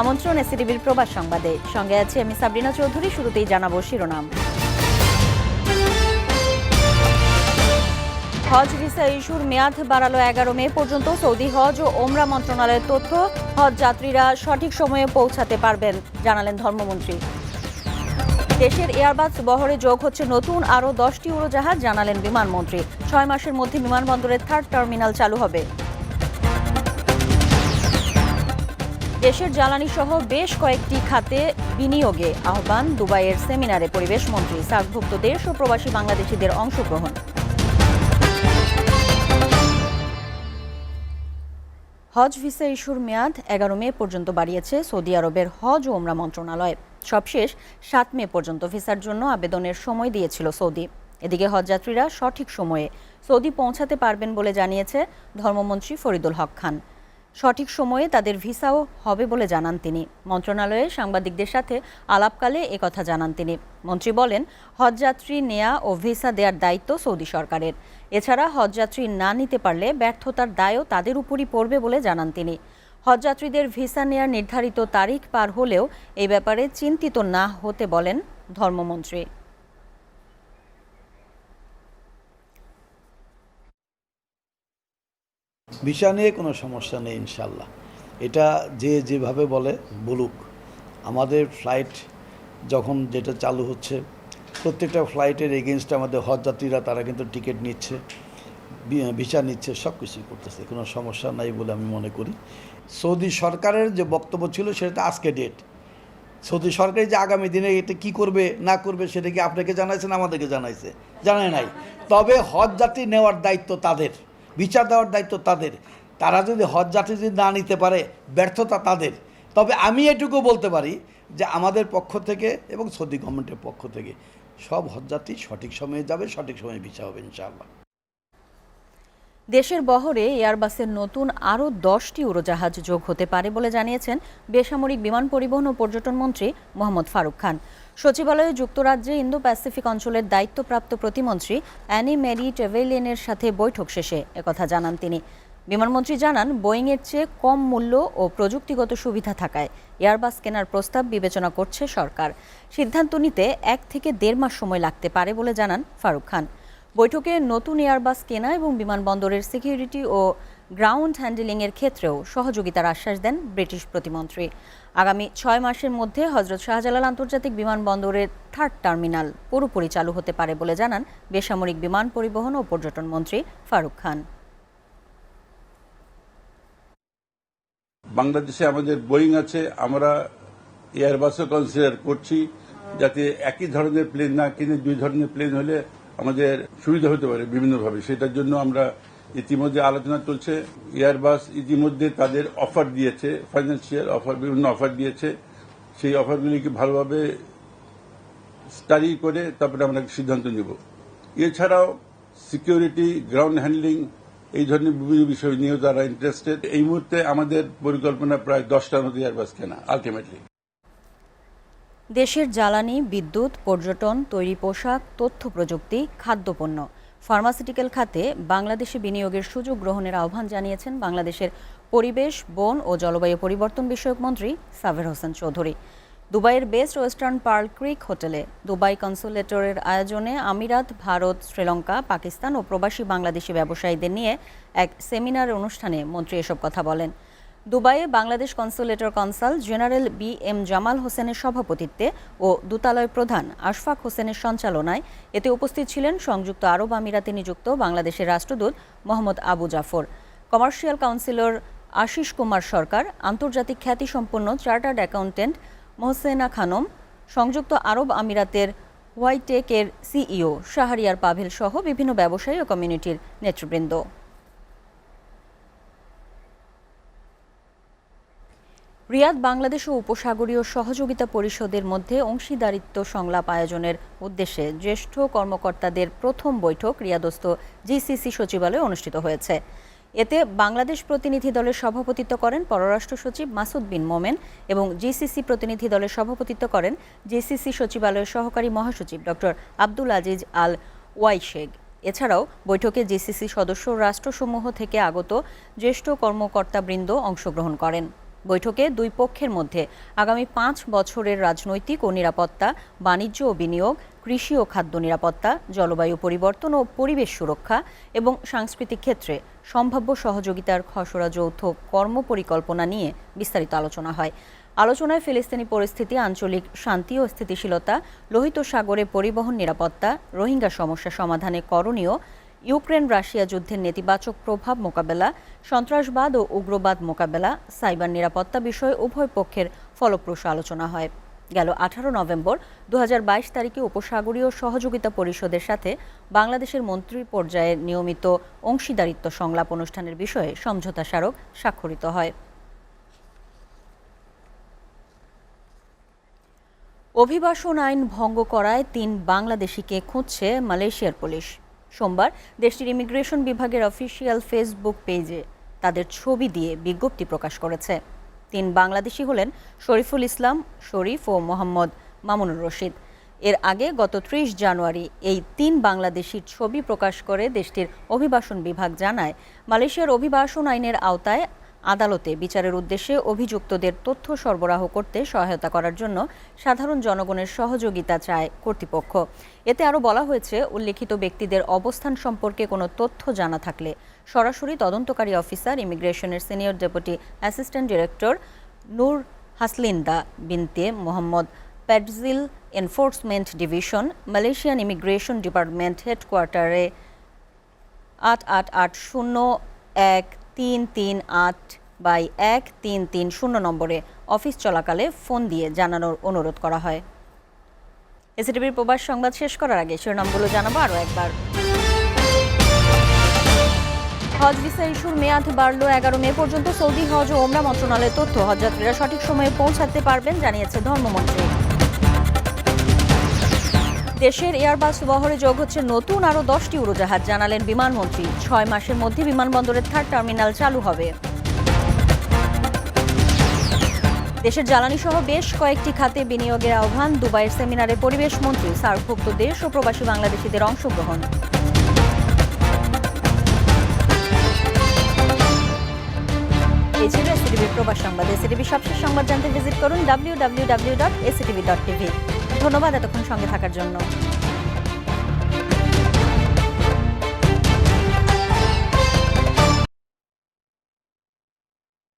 আমন্ত্রণ এসিটিভির প্রবাস সংবাদে। সঙ্গে আছি আমি সাবরিনা চৌধুরী। শুরুতেই জানাবো শিরোনাম। হজ ভিসা ইস্যুর মেয়াদ বাড়ালো 11 মে পর্যন্ত। সৌদি হজ ও ওমরা মন্ত্রণালয়ের তথ্য, হজ যাত্রীরা সঠিক সময়ে পৌঁছাতে পারবেন, জানালেন ধর্মমন্ত্রী। দেশের এয়ারবাস বহরে যোগ হচ্ছে নতুন আরও 10টি উড়োজাহাজ, জানালেন বিমানমন্ত্রী। 6 মাসের মধ্যে বিমানবন্দরের 3rd টার্মিনাল চালু হবে। দেশের জ্বালানি সহ বেশ কয়েকটি খাতে বিনিয়োগে আহ্বান দুবাইয়ের সেমিনারে পরিবেশ মন্ত্রী। সার্কভুক্ত দেশ ও প্রবাসী বাংলাদেশিদের অংশগ্রহণ। হজ ভিসা ইস্যুর মেয়াদ 11 মে পর্যন্ত বাড়িয়েছে সৌদি আরবের হজ ও ওমরা মন্ত্রণালয়। সবশেষ 7 মে পর্যন্ত ভিসার জন্য আবেদনের সময় দিয়েছিল সৌদি। এদিকে হজযাত্রীরা সঠিক সময়ে সৌদি পৌঁছাতে পারবেন বলে জানিয়েছে ধর্মমন্ত্রী ফরিদুল হক খান। সঠিক সময়ে তাদের ভিসাও হবে বলে জানান তিনি। মন্ত্রণালয়ে সাংবাদিকদের সাথে আলাপকালে একথা জানান তিনি। মন্ত্রী বলেন, হজযাত্রী নেয়া ও ভিসা দেওয়ার দায়িত্ব সৌদি সরকারের। এছাড়া হজযাত্রী না নিতে পারলে ব্যর্থতার দায়ও তাদের উপরই পড়বে বলে জানান তিনি। হজযাত্রীদের ভিসা নেয়ার নির্ধারিত তারিখ পার হলেও এই ব্যাপারে চিন্তিত না হতে বলেন ধর্মমন্ত্রী। ভিসা নিয়ে কোনো সমস্যা নেই ইনশাল্লাহ। এটা যেভাবে বলুক, আমাদের ফ্লাইট যখন যেটা চালু হচ্ছে, প্রত্যেকটা ফ্লাইটের এগেনস্টে আমাদের হজযাত্রীরা তারা কিন্তু টিকিট নিচ্ছে, ভিসা নিচ্ছে, সব কিছুই করতেছে, কোনো সমস্যা নাই বলে আমি মনে করি। সৌদি সরকারের যে বক্তব্য ছিল সেটা আজকে ডেট। সৌদি সরকার যে আগামী দিনে এটা কী করবে না করবে সেটা কি আপনাকে জানাইছে না আমাদেরকে জানাইছে? জানায় নাই। তবে হজযাত্রী নেওয়ার দায়িত্ব তাদের, বিচার দেওয়ার দায়িত্ব তাদের। তারা যদি হজযাত্রী যদি না নিতে পারে, ব্যর্থতা তাদের। তবে আমি এটুকু বলতে পারি যে আমাদের পক্ষ থেকে এবং সৌদি গভর্নমেন্টের পক্ষ থেকে সব হজযাত্রী সঠিক সময়ে যাবে, সঠিক সময়ে ভিসা হবে ইনশাআল্লাহ। দেশের বহরে এয়ারবাসের নতুন আরও 10টি উড়োজাহাজ যোগ হতে পারে বলে জানিয়েছেন বেসামরিক বিমান পরিবহন ও পর্যটন মন্ত্রী মোহাম্মদ ফারুক খান। সচিবালয়ে যুক্তরাজ্যে ইন্দো প্যাসিফিক অঞ্চলের দায়িত্বপ্রাপ্ত প্রতিমন্ত্রী অ্যানি মেরি ট্রেভেলিয়ানের সাথে বৈঠক শেষে একথা জানান তিনি। বিমানমন্ত্রী জানান, বোয়িংয়ের চেয়ে কম মূল্য ও প্রযুক্তিগত সুবিধা থাকায় এয়ারবাস কেনার প্রস্তাব বিবেচনা করছে সরকার। সিদ্ধান্ত নিতে 1 থেকে 1.5 মাস সময় লাগতে পারে বলে জানান ফারুক খান। বৈঠকে নতুন এয়ারবাস কেনা এবং বিমানবন্দরের সিকিউরিটি ও গ্রাউন্ড হ্যান্ডেলিংয়ের ক্ষেত্রেও সহযোগিতার আশ্বাস দেন ব্রিটিশ প্রতিমন্ত্রী। আগামী 6 মাসের মধ্যে হজরত শাহজালাল আন্তর্জাতিক বিমানবন্দরের 3rd টার্মিনাল পুরোপুরি চালু হতে পারে বলে জানান বেসামরিক বিমান পরিবহন ও পর্যটন মন্ত্রী ফারুক খান। বাংলাদেশে আমাদের বোয়িং আছে, আমরা এয়ারবাসও কনসিডার করছি, যাতে একই ধরনের প্লেন না কিনে 2 ধরনের প্লেন হলে আমাদের সুবিধা হতে পারে বিভিন্নভাবে। সেটার জন্য আমরা ইতিমধ্যে আলোচনা চলছে। এয়ারবাস ইতিমধ্যে তাদের অফার দিয়েছে, ফাইন্যান্সিয়াল অফার, বিভিন্ন অফার দিয়েছে। সেই অফারগুলিকে ভালোভাবে স্টাডি করে তারপরে আমরা সিদ্ধান্ত নেব। এছাড়াও সিকিউরিটি, গ্রাউন্ড হ্যান্ডলিং, এই ধরনের বিভিন্ন বিষয় নিয়েও তারা ইন্টারেস্টেড। এই মুহূর্তে আমাদের পরিকল্পনা প্রায় 10টার মতো এয়ারবাস কেনা আলটিমেটলি। দেশের জ্বালানি, বিদ্যুৎ, পর্যটন, তৈরি পোশাক, তথ্য প্রযুক্তি, খাদ্যপণ্য, ফার্মাসিউটিক্যাল খাতে বাংলাদেশে বিনিয়োগের সুযোগ গ্রহণের আহ্বান জানিয়েছেন বাংলাদেশের পরিবেশ, বন ও জলবায়ু পরিবর্তন বিষয়ক মন্ত্রী সাবের হোসেন চৌধুরী। দুবাইয়ের বেস্ট ওয়েস্টার্ন পার্ল ক্রিক হোটেলে দুবাই কনসুলেটরের আয়োজনে আমিরাত, ভারত, শ্রীলঙ্কা, পাকিস্তান ও প্রবাসী বাংলাদেশি ব্যবসায়ীদের নিয়ে এক সেমিনার অনুষ্ঠানে মন্ত্রী এসব কথা বলেন। দুবাইয়ে বাংলাদেশ কনসুলেটর কনসাল জেনারেল BM জামাল হোসেনের সভাপতিত্বে ও দূতালয় প্রধান আশফাক হোসেনের সঞ্চালনায় এতে উপস্থিত ছিলেন সংযুক্ত আরব আমিরাতে নিযুক্ত বাংলাদেশের রাষ্ট্রদূত মোহাম্মদ আবু জাফর, কমার্শিয়াল কাউন্সিলর আশিস কুমার সরকার, আন্তর্জাতিক খ্যাতিসম্পন্ন চার্টার্ড অ্যাকাউন্টেন্ট মোহসেনা খানম, সংযুক্ত আরব আমিরাতের হোয়াইটেকের CEO শাহরিয়ার পাভেল সহ বিভিন্ন ব্যবসায়ী ও কমিউনিটির নেতৃবৃন্দ। রিয়াদ বাংলাদেশ ও উপসাগরীয় সহযোগিতা পরিষদের মধ্যে অংশীদারিত্ব সংলাপ আয়োজনের উদ্দেশ্যে জ্যেষ্ঠ কর্মকর্তাদের প্রথম বৈঠক রিয়াদস্থ GCC সচিবালয়ে অনুষ্ঠিত হয়েছে। এতে বাংলাদেশ প্রতিনিধি দলের সভাপতিত্ব করেন পররাষ্ট্র সচিব মাসুদ বিন মোমেন এবং GCC প্রতিনিধি দলের সভাপতিত্ব করেন GCC সচিবালয়ের সহকারী মহাসচিব ডক্টর আব্দুল আজিজ আল ওয়াইশেগ। এছাড়াও বৈঠকে GCC সদস্য রাষ্ট্রসমূহ থেকে আগত জ্যেষ্ঠ কর্মকর্তাবৃন্দ অংশগ্রহণ করেন। বৈঠকে দুই পক্ষের মধ্যে আগামী 5 বছরের রাজনৈতিক ও নিরাপত্তা, বাণিজ্য ও বিনিয়োগ, কৃষি ও খাদ্য নিরাপত্তা, জলবায়ু পরিবর্তন ও পরিবেশ সুরক্ষা এবং সাংস্কৃতিক ক্ষেত্রে সম্ভাব্য সহযোগিতার খসড়া যৌথ কর্মপরিকল্পনা নিয়ে বিস্তারিত আলোচনা হয়। আলোচনায় ফিলিস্তিনি পরিস্থিতি, আঞ্চলিক শান্তি ও স্থিতিশীলতা, লোহিত সাগরে পরিবহন নিরাপত্তা, রোহিঙ্গা সমস্যা সমাধানে করণীয়, ইউক্রেন রাশিয়া যুদ্ধের নেতিবাচক প্রভাব মোকাবেলা, সন্ত্রাসবাদ ও উগ্রবাদ মোকাবেলা, সাইবার নিরাপত্তা বিষয়ে উভয় পক্ষের ফলপ্রসূ আলোচনা হয়। গেল 18 নভেম্বর 2022 তারিখে উপসাগরীয় সহযোগিতা পরিষদের সাথে বাংলাদেশের মন্ত্রী পর্যায়ের নিয়মিত অংশীদারিত্ব সংলাপ অনুষ্ঠানের বিষয়ে সমঝোতা স্মারক স্বাক্ষরিত হয়। অভিবাসন আইন ভঙ্গ করায় 3 বাংলাদেশিকে খুঁজছে মালয়েশিয়ার পুলিশ। সোমবার দেশটির ইমিগ্রেশন বিভাগের অফিসিয়াল ফেসবুক পেজে তাদের ছবি দিয়ে বিজ্ঞপ্তি প্রকাশ করেছে। 3 বাংলাদেশি হলেন শরীফুল ইসলাম, শরীফ ও মোহাম্মদ মামুনুর রশিদ। এর আগে গত 30 জানুয়ারি এই 3 বাংলাদেশির ছবি প্রকাশ করে দেশটির অভিবাসন বিভাগ জানায়, মালয়েশিয়ার অভিবাসন আইনের আওতায় আদালতে বিচারের উদ্দেশ্যে অভিযুক্তদের তথ্য সরবরাহ করতে সহায়তা করার জন্য সাধারণ জনগণের সহযোগিতা চায় কর্তৃপক্ষ। এতে আরও বলা হয়েছে, উল্লেখিত ব্যক্তিদের অবস্থান সম্পর্কে কোনো তথ্য জানা থাকলে সরাসরি তদন্তকারী অফিসার, ইমিগ্রেশনের senior deputy assistant director Noor Haslinda binti Mohammad Padzil, enforcement division, Malaysian immigration department হেডকোয়ার্টারে 88801338/1330 নম্বরে অফিস চলাকালে ফোন দিয়ে জানানোর অনুরোধ করা হয়। এসিটিভির প্রবাস সংবাদ শেষ করার আগে শিরোনামগুলো জানাবো আরও একবার। হজ ভিসা ইস্যুর মেয়াদ বাড়ল 11 মে পর্যন্ত। সৌদি হজ ও ওমরা মন্ত্রণালয়ের তথ্য, হজযাত্রীরা সঠিক সময়ে পৌঁছাতে পারবেন, জানিয়েছে ধর্মমন্ত্রী। দেশের এয়ারবাস বহরে যোগ হচ্ছে নতুন আরও 10টি উড়োজাহাজ, জানালেন বিমানমন্ত্রী। 6 মাসের মধ্যে বিমানবন্দরের 3rd টার্মিনাল চালু হবে। দেশের জ্বালানি সহ বেশ কয়েকটি খাতে বিনিয়োগের আহ্বান, দুবাইয়ের সেমিনারে পরিবেশ মন্ত্রী। সার্কভুক্ত দেশ ও প্রবাসী বাংলাদেশিদের অংশগ্রহণ। এই ছিল এসিটিভির প্রবাস সংবাদ। এসিটিভি সবশেষ সংবাদ জানতে ভিজিট করুন www.actv.tv। ধন্যবাদ এতক্ষণ সঙ্গে থাকার জন্য।